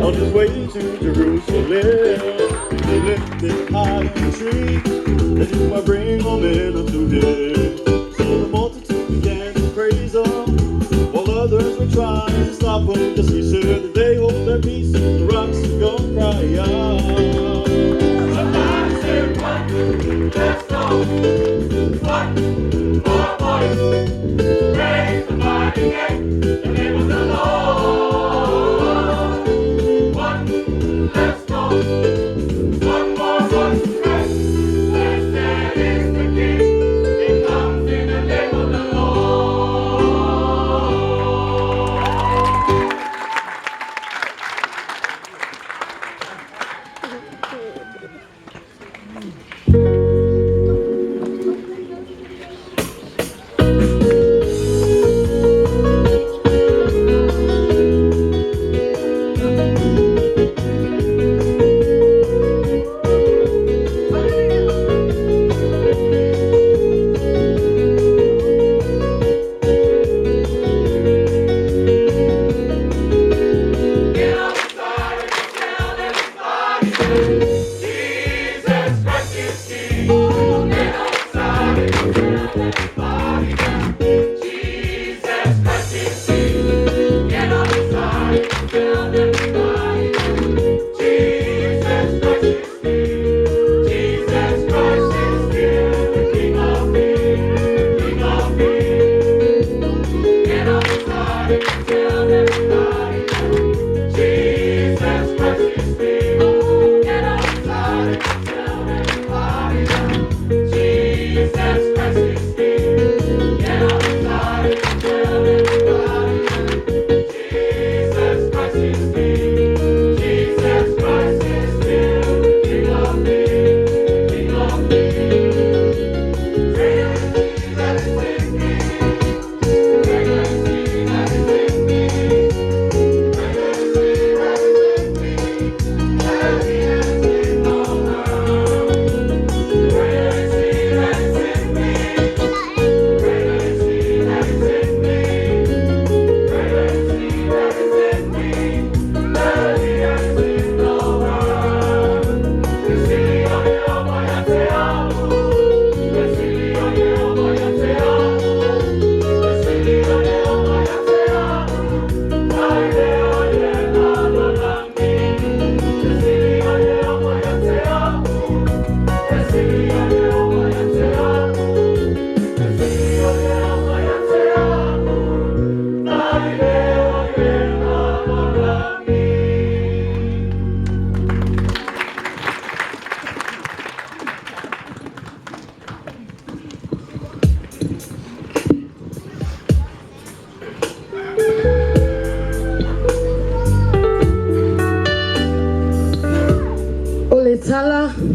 on his way to Jerusalem. They lifted high on the tree, that he might bring all men unto him. So the multitude began to praise him, while others were trying to stop him, just he said that they hold their peace, the rocks are gonna cry out. Somebody said, "One, let's go." One more voice, praise the mighty name, the name of the Lord. One, let's go. One more voice, praise. Blessed is the King, he comes in the name of the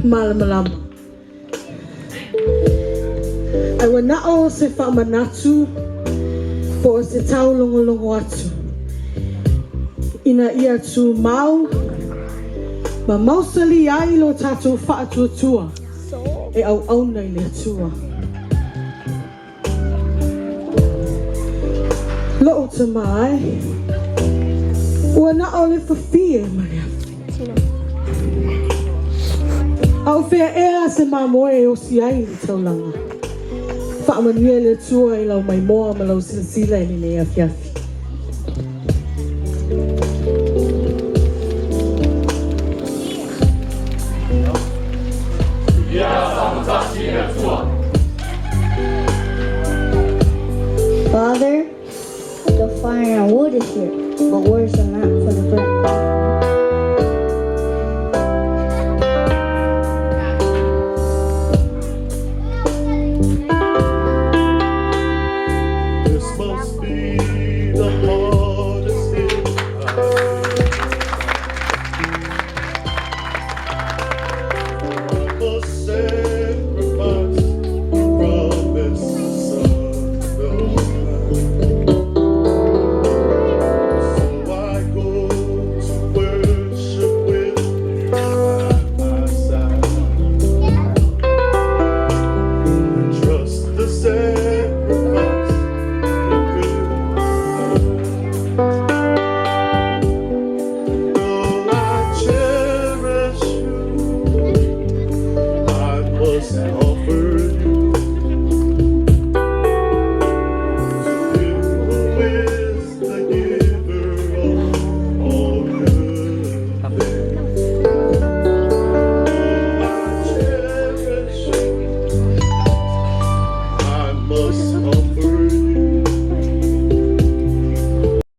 Malamalama. Ai wana o se whaamanatu po se tau longolongo atu. Ina ia tu mau, ma mausali ai lo tātou whaatua e au auna i le atua. Lo o te mai, ua na o le whawhie maria. Au whea ea se mamoe o si ai li Taulaga. Whaamanuia le tua i lau mai moa ma lau silasila i nei afiafi. Father, the fire and wood is here, but where's